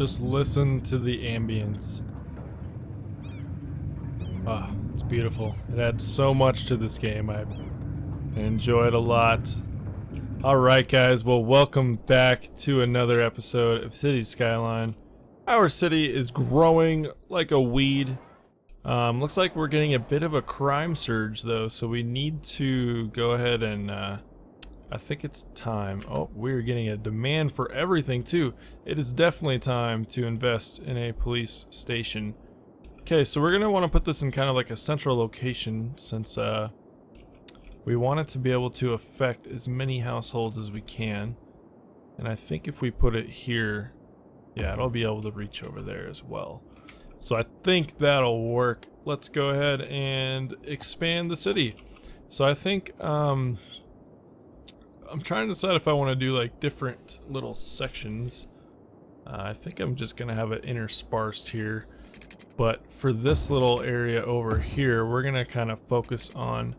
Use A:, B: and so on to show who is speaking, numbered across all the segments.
A: Just listen to the ambience. Ah, it's beautiful. It adds so much to this game. I enjoy it a lot. Alright guys, well welcome back to another episode of City Skyline. Our city is growing like a weed. Looks like we're getting a bit of a crime surge though, so we need to go ahead and I think it's time. Oh, we're getting a demand for everything too. It is definitely time to invest in a police station. Okay, so we're gonna want to put this in kind of like a central location since we want it to be able to affect as many households as we can. And I think if we put it here, yeah, it'll be able to reach over there as well. So I think that'll work. Let's go ahead and expand the city. So I think I'm trying to decide if I want to do like different little sections. I think I'm just gonna have it interspersed here, but for this little area over here we're gonna kind of focus on,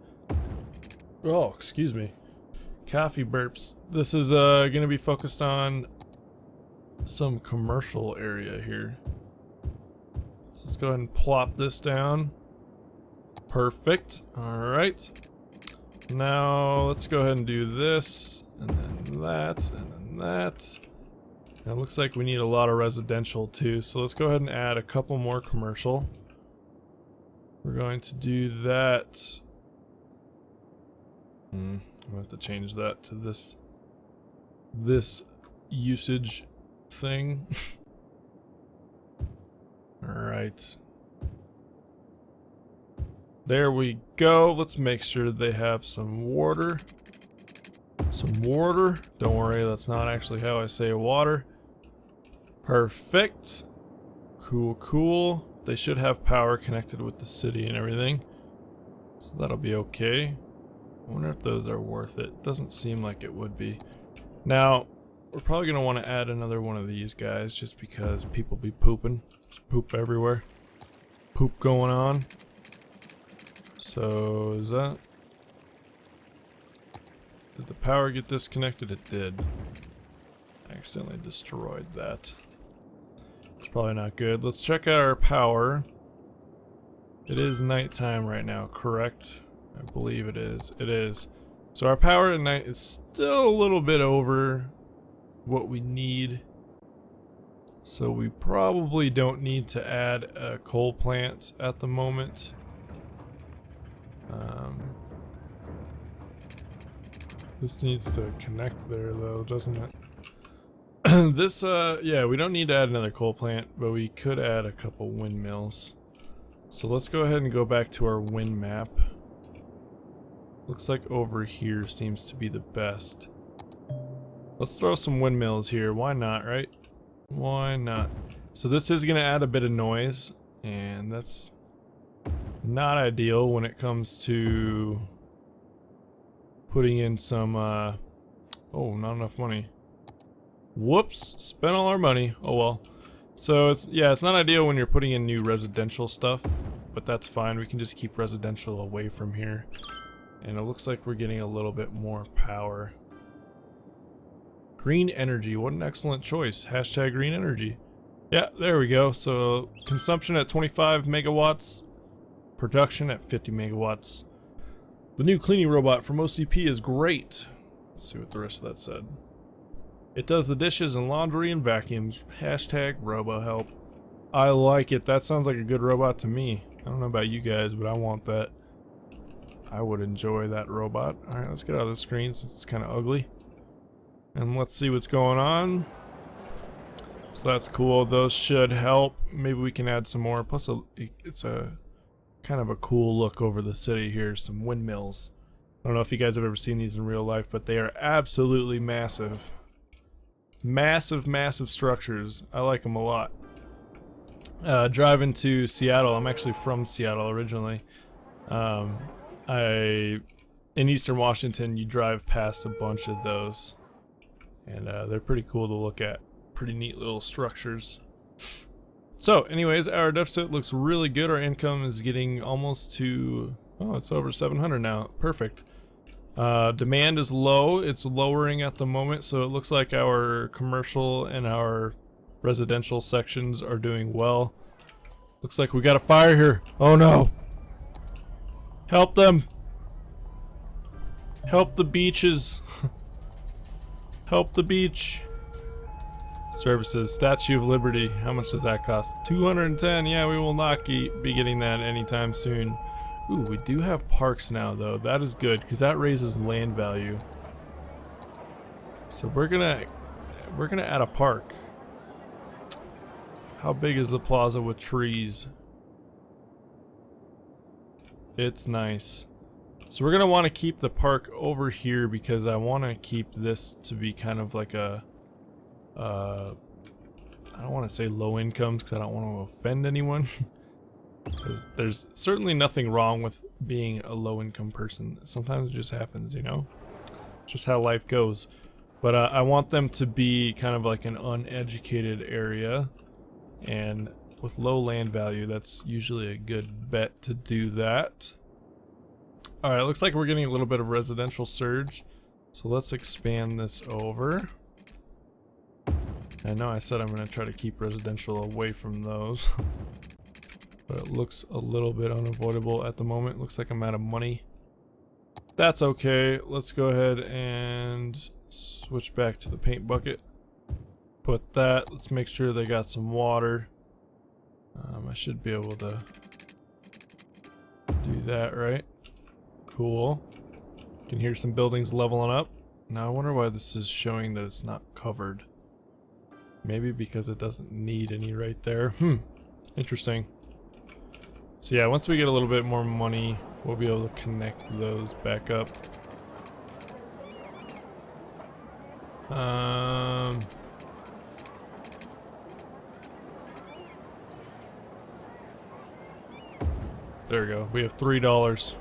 A: oh excuse me, coffee burps. This is gonna be focused on some commercial area here. So let's go ahead and plop this down. Perfect. All right, now let's go ahead and do this, and then that, and then that. And it looks like we need a lot of residential too, so let's go ahead and add a couple more commercial. We're going to do that. I'm going to have to change that to this usage thing. Alright. There we go. Let's make sure they have some water. Some water. Don't worry, that's not actually how I say water. Perfect. Cool, cool. They should have power connected with the city and everything, so that'll be okay. I wonder if those are worth it. Doesn't seem like it would be. Now, we're probably going to want to add another one of these guys just because people be pooping. There's poop everywhere. Poop going on. So, is that... Did the power get disconnected? It did. I accidentally destroyed that. It's probably not good. Let's check out our power. It is nighttime right now, correct? I believe it is. It is. So our power at night is still a little bit over what we need. So we probably don't need to add a coal plant at the moment. This needs to connect there though, doesn't it? This, yeah, we don't need to add another coal plant, but we could add a couple windmills. So let's go ahead and go back to our wind map. Looks like over here seems to be the best. Let's throw some windmills here. Why not, right? Why not? So this is going to add a bit of noise, and that's not ideal when it comes to putting in some, oh, not enough money. Whoops, spent all our money. Oh well. So it's, yeah, it's not ideal when you're putting in new residential stuff, but that's fine. We can just keep residential away from here. And it looks like we're getting a little bit more power. Green energy, what an excellent choice. Hashtag green energy. Yeah, there we go. So consumption at 25 megawatts, production at 50 megawatts. The new cleaning robot from OCP is great. Let's see what the rest of that said. It does the dishes and laundry and vacuums. Hashtag RoboHelp. I like it. That sounds like a good robot to me. I don't know about you guys, but I want that. I would enjoy that robot. Alright, let's get out of the screen since it's kind of ugly. And let's see what's going on. So that's cool. Those should help. Maybe we can add some more. Plus, it's a kind of a cool look over the city here. Some windmills. I don't know if you guys have ever seen these in real life, but they are absolutely massive. Massive, massive structures. I like them a lot. Driving to Seattle. I'm actually from Seattle originally. In Eastern Washington, you drive past a bunch of those, and they're pretty cool to look at. Pretty neat little structures. So anyways, our deficit looks really good. Our income is getting almost to, oh, it's over 700 now. Perfect. Demand is low. It's lowering at the moment, so it looks like our commercial and our residential sections are doing well. Looks like we got a fire here. Oh no. Help them. Help the beaches. Help the beach. Services, Statue of Liberty. How much does that cost? 210. Yeah, we will not be getting that anytime soon. Ooh, we do have parks now though. That is good because that raises land value. So we're gonna add a park. How big is the plaza with trees? It's nice. So we're gonna want to keep the park over here because I want to keep this to be kind of like a I don't want to say low incomes because I don't want to offend anyone. Because there's certainly nothing wrong with being a low income person. Sometimes it just happens, you know? It's just how life goes. But I want them to be kind of like an uneducated area. And with low land value, that's usually a good bet to do that. Alright, looks like we're getting a little bit of residential surge. So let's expand this over. I know I said I'm going to try to keep residential away from those. But it looks a little bit unavoidable at the moment. Looks like I'm out of money. That's okay. Let's go ahead and switch back to the paint bucket. Put that. Let's make sure they got some water. I should be able to do that, right? Cool. You can hear some buildings leveling up. Now I wonder why this is showing that it's not covered. Maybe because it doesn't need any right there. Interesting. So yeah, once we get a little bit more money, we'll be able to connect those back up. There we go. We have $3.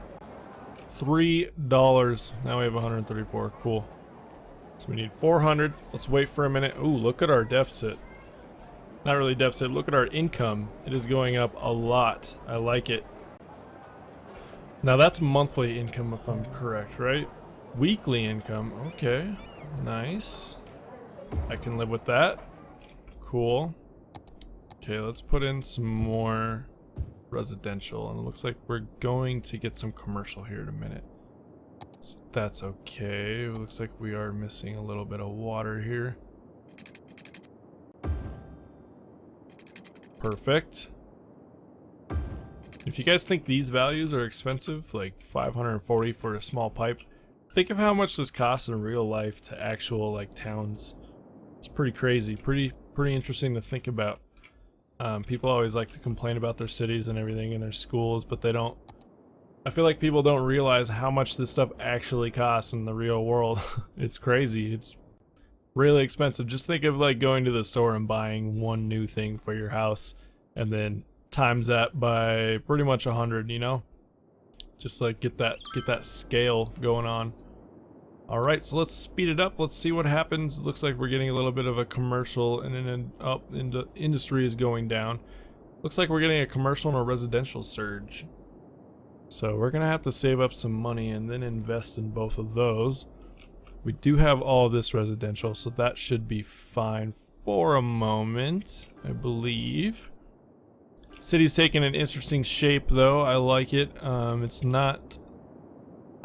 A: $3. Now we have 134. Cool. So we need 400. Let's wait for a minute. Ooh, look at our deficit. Not really deficit. Look at our income. It is going up a lot. I like it. Now that's monthly income if I'm correct, right? Weekly income. Okay. Nice. I can live with that. Cool. Okay, let's put in some more residential. And it looks like we're going to get some commercial here in a minute. So that's okay. It looks like we are missing a little bit of water here. Perfect. If you guys think these values are expensive, like 540 for a small pipe, think of how much this costs in real life to actual like towns. It's pretty crazy, pretty interesting to think about. People always like to complain about their cities and everything and their schools, but they don't. I feel like people don't realize how much this stuff actually costs in the real world. It's crazy. It's really expensive. Just think of like going to the store and buying one new thing for your house and then times that by pretty much 100, you know? Just like get that scale going on. All right, so let's speed it up. Let's see what happens. Looks like we're getting a little bit of a commercial and then into industry is going down. Looks like we're getting a commercial and a residential surge. So we're gonna have to save up some money and then invest in both of those. We do have all of this residential, so that should be fine for a moment, I believe. City's taking an interesting shape though. I like it. It's not...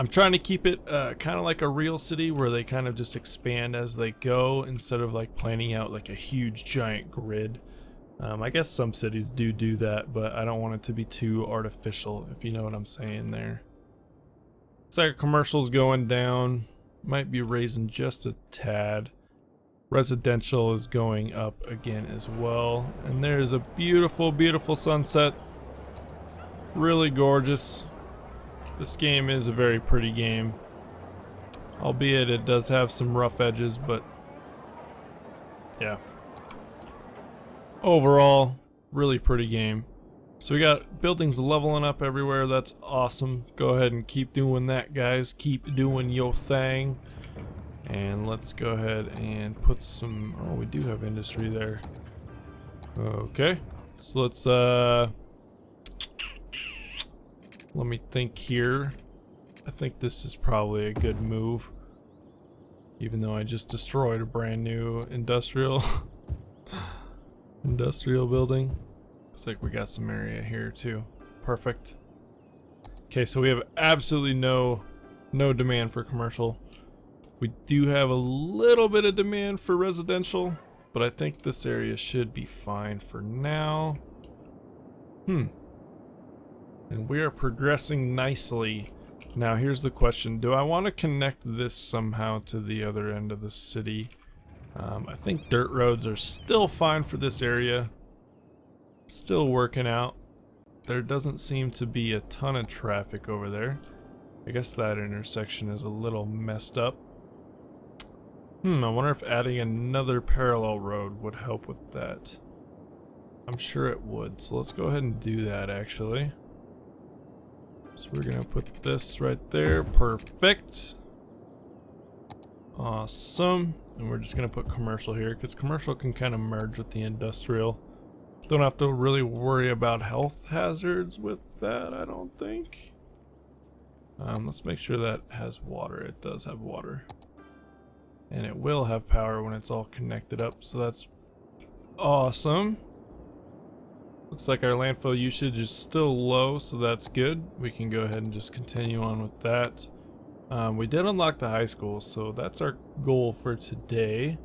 A: I'm trying to keep it kind of like a real city where they kind of just expand as they go instead of like planning out like a huge giant grid. I guess some cities do that, but I don't want it to be too artificial, if you know what I'm saying there. Looks like commercial's going down. Might be raising just a tad. Residential is going up again as well. And there's a beautiful, beautiful sunset. Really gorgeous. This game is a very pretty game. Albeit it does have some rough edges, but yeah. Overall, really pretty game. So we got buildings leveling up everywhere. That's awesome. Go ahead and keep doing that, guys. Keep doing your thing. And let's go ahead and put some... Oh, we do have industry there. Okay. So let's, let me think here. I think this is probably a good move. Even though I just destroyed a brand new industrial. Industrial building. Looks like we got some area here too. Perfect. Okay, so we have absolutely no demand for commercial. We do have a little bit of demand for residential, but I think this area should be fine for now. And we are progressing nicely. Now here's the question. Do I want to connect this somehow to the other end of the city? I think dirt roads are still fine for this area. Still working out. There doesn't seem to be a ton of traffic over there. I guess that intersection is a little messed up. I wonder if adding another parallel road would help with that. I'm sure it would. So let's go ahead and do that actually. So we're gonna put this right there. Perfect. Awesome. And we're just gonna put commercial here because commercial can kind of merge with the industrial. Don't have to really worry about health hazards with that, I don't think. Let's make sure that has water. It does have water. And it will have power when it's all connected up, so that's awesome. Looks like our landfill usage is still low, so that's good. We can go ahead and just continue on with that. We did unlock the high school, so that's our goal for today.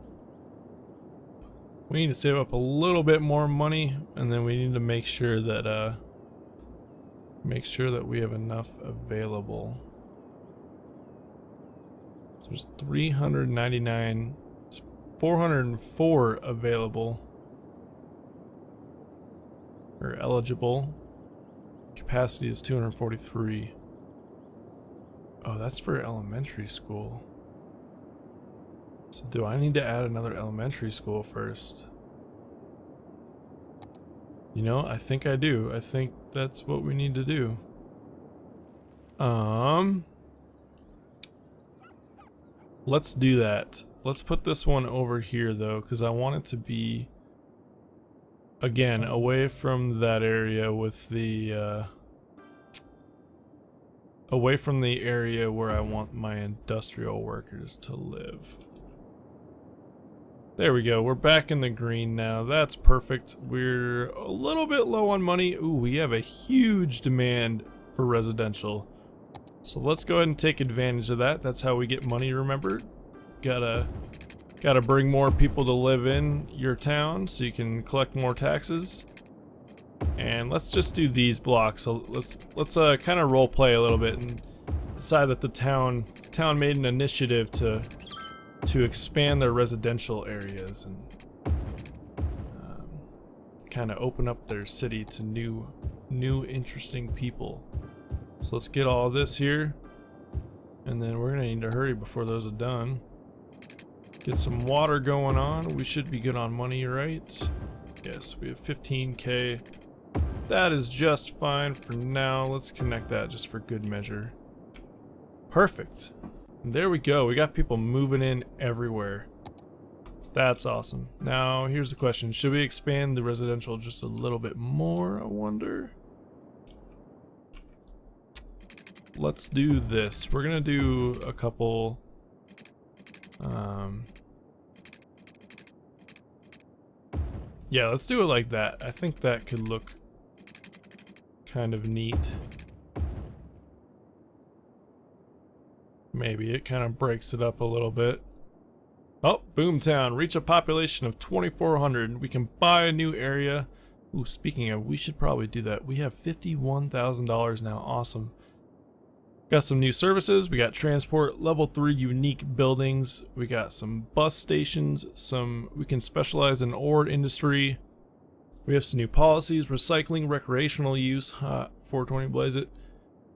A: We need to save up a little bit more money, and then we need to make sure that we have enough available. So there's 399, 404 available or eligible. Capacity is 243. Oh, that's for elementary school. So do I need to add another elementary school first? You know, I think I do. I think that's what we need to do. Let's do that. Let's put this one over here though, because I want it to be, again, away from that area with the, away from the area where I want my industrial workers to live. There we go. We're back in the green now. That's perfect. We're a little bit low on money. Ooh, we have a huge demand for residential. So let's go ahead and take advantage of that. That's how we get money, remember? Gotta bring more people to live in your town so you can collect more taxes. And let's just do these blocks. So let's kind of role play a little bit and decide that the town made an initiative to expand their residential areas and kind of open up their city to new interesting people. So let's get all this here, and then we're gonna need to hurry before those are done. Get some water going on. We should be good on money, right? Yes, we have 15K. That is just fine for now. Let's connect that just for good measure. Perfect. There we go. We got people moving in everywhere. That's awesome. Now, here's the question. Should we expand the residential just a little bit more, I wonder? Let's do this. We're gonna do a couple... yeah, let's do it like that. I think that could look kind of neat. Maybe it kind of breaks it up a little bit. Oh, Boomtown, reach a population of 2,400. We can buy a new area. Ooh, speaking of, we should probably do that. We have $51,000 now. Awesome. Got some new services. We got transport, level 3 unique buildings. We got some bus stations. We can specialize in ore industry. We have some new policies, recycling, recreational use. 420 blaze it.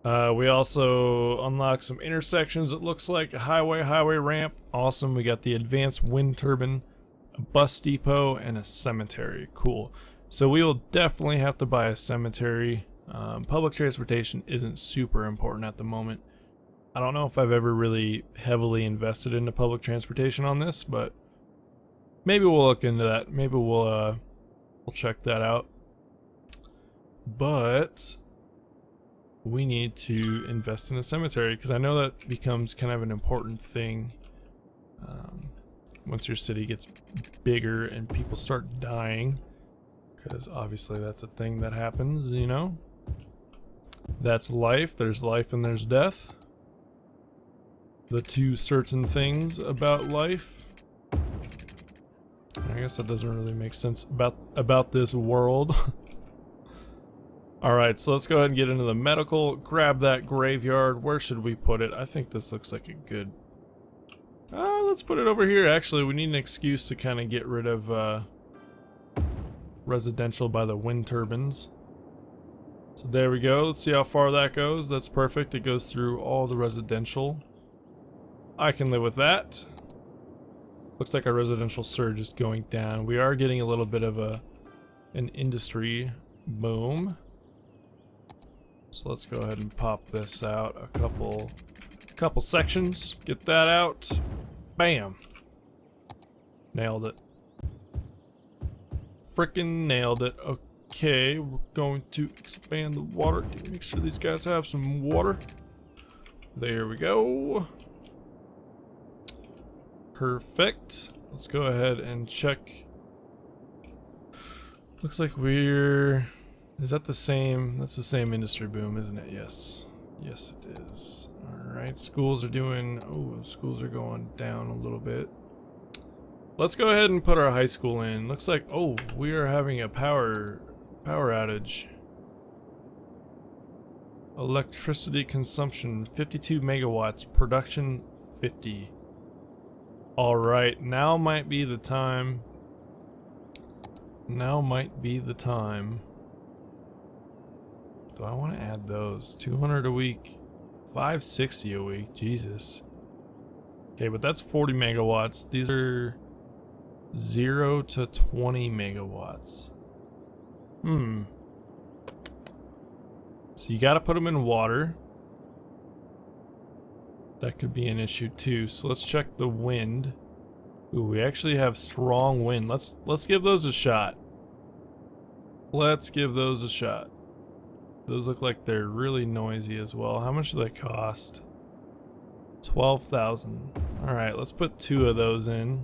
A: We also unlock some intersections. It looks like a highway ramp. Awesome. We got the advanced wind turbine, a bus depot, and a cemetery. Cool. So we will definitely have to buy a cemetery. Public transportation isn't super important at the moment. I don't know if I've ever really heavily invested into public transportation on this, but maybe we'll look into that. Maybe we'll check that out. But we need to invest in a cemetery because I know that becomes kind of an important thing once your city gets bigger and people start dying. Because obviously that's a thing that happens, you know? That's life. There's life and there's death. The two certain things about life. I guess that doesn't really make sense about this world. Alright, so let's go ahead and get into the medical. Grab that graveyard. Where should we put it? I think this looks like a good... let's put it over here. Actually, we need an excuse to kind of get rid of residential by the wind turbines. So there we go. Let's see how far that goes. That's perfect. It goes through all the residential. I can live with that. Looks like our residential surge is going down. We are getting a little bit of an industry boom. So let's go ahead and pop this out a couple sections. Get that out. Bam. Nailed it. Frickin' nailed it. Okay, we're going to expand the water. Make sure these guys have some water. There we go. Perfect. Let's go ahead and check. Looks like we're... Is that the same? That's the same industry boom, isn't it? Yes. Yes, it is. Alright, schools are doing... Oh, schools are going down a little bit. Let's go ahead and put our high school in. Looks like... Oh, we are having a power outage. Electricity consumption, 52 megawatts. Production, 50. Alright, now might be the time. Now might be the time. Do I want to add those? 200 a week. 560 a week. Jesus. Okay, but that's 40 megawatts. These are 0 to 20 megawatts. So you got to put them in water. That could be an issue too. So let's check the wind. Ooh, we actually have strong wind. Let's give those a shot. Let's give those a shot. Those look like they're really noisy as well. How much do they cost? 12,000. Alright, let's put 2 of those in.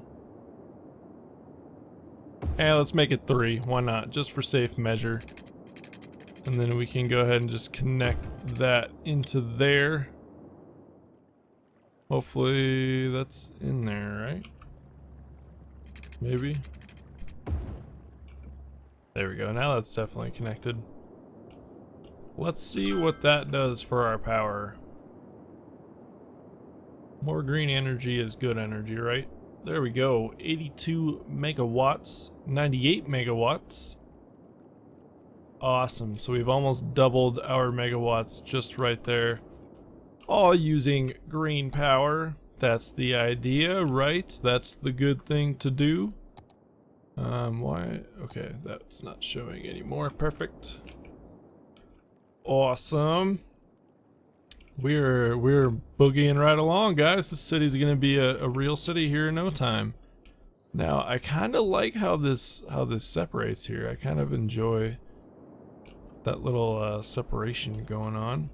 A: And let's make it 3. Why not? Just for safe measure. And then we can go ahead and just connect that into there. Hopefully that's in there, right? Maybe. There we go. Now that's definitely connected. Let's see what that does for our power. More green energy is good energy, right? There we go. 82 megawatts. 98 megawatts. Awesome. So we've almost doubled our megawatts just right there. All using green power. That's the idea, right? That's the good thing to do. Why? Okay, that's not showing anymore. Perfect. Awesome. We're boogieing right along, guys. This city's gonna be a real city here in no time. Now, I kind of like how this separates here. I kind of enjoy that little separation going on.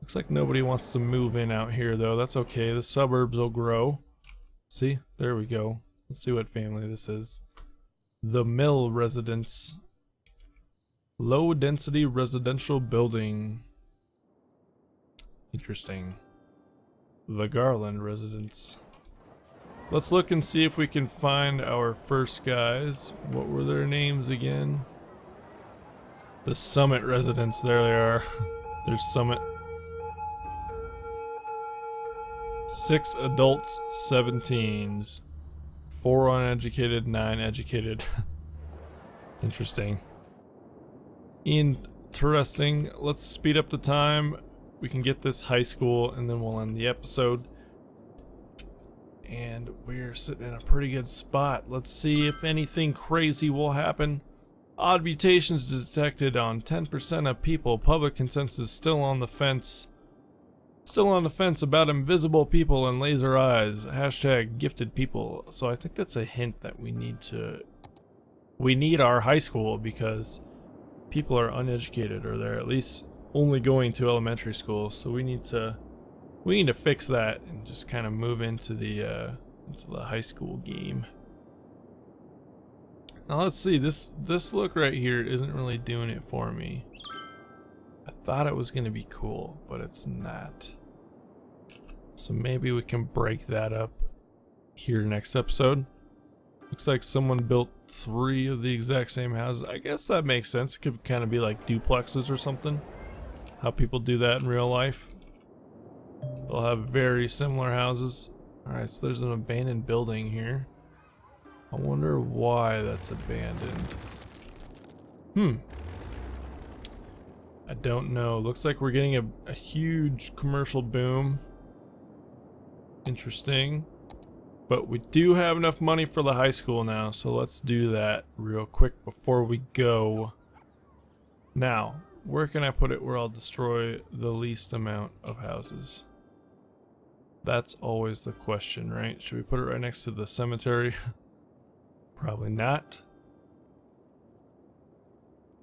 A: Looks like nobody wants to move in out here, though. That's okay. The suburbs will grow. See? There we go. Let's see what family this is. The Mill Residence. Low density residential building. Interesting. The Garland Residence. Let's look and see if we can find our first guys. What were their names again? The Summit Residence. There they are. There's Summit. 6 adults, 7 teens. 4 uneducated, 9 educated. Interesting. Interesting. Let's speed up the time. We can get this high school and then we'll end the episode. And we're sitting in a pretty good spot. Let's see if anything crazy will happen. Odd mutations detected on 10% of people. Public consensus still on the fence. Still on the fence about invisible people and laser eyes. Hashtag gifted people. So I think that's a hint that we need our high school because people are uneducated, or they're at least only going to elementary school. So we need to fix that and just kind of move into the high school game. Now let's see, this look right here isn't really doing it for me. I thought it was gonna be cool, but it's not. So maybe we can break that up here next episode. Looks like someone built 3 of the exact same houses. I guess that makes sense. It could kind of be like duplexes or something. How people do that in real life. They'll have very similar houses. Alright, so there's an abandoned building here. I wonder why that's abandoned. I don't know. Looks like we're getting a huge commercial boom. Interesting. But we do have enough money for the high school now, so let's do that real quick before we go. Now, where can I put it where I'll destroy the least amount of houses? That's always the question, right? Should we put it right next to the cemetery? Probably not.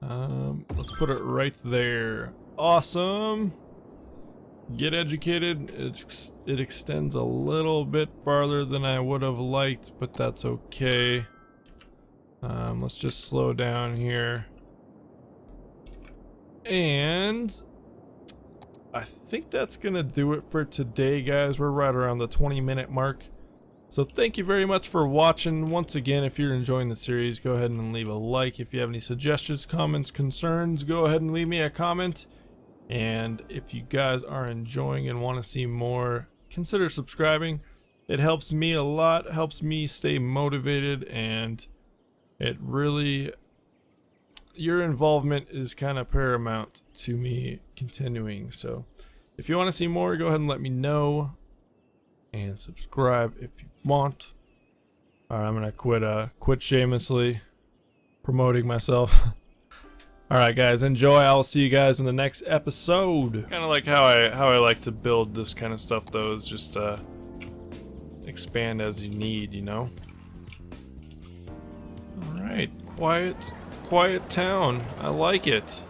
A: Let's put it right there. Awesome! Get educated. It extends a little bit farther than I would have liked, but that's okay. Let's just slow down here. And I think that's gonna do it for today, guys. We're right around the 20-minute mark. So thank you very much for watching. Once again, if you're enjoying the series, go ahead and leave a like. If you have any suggestions, comments, concerns, go ahead and leave me a comment. And if you guys are enjoying and want to see more, consider subscribing. It helps me a lot, helps me stay motivated, and it really, your involvement is kind of paramount to me continuing. So if you want to see more, go ahead and let me know. And subscribe if you want. Alright, I'm gonna quit shamelessly promoting myself. Alright guys, enjoy. I'll see you guys in the next episode. Kind of like how I like to build this kind of stuff though, is just expand as you need, you know? Alright, quiet town. I like it.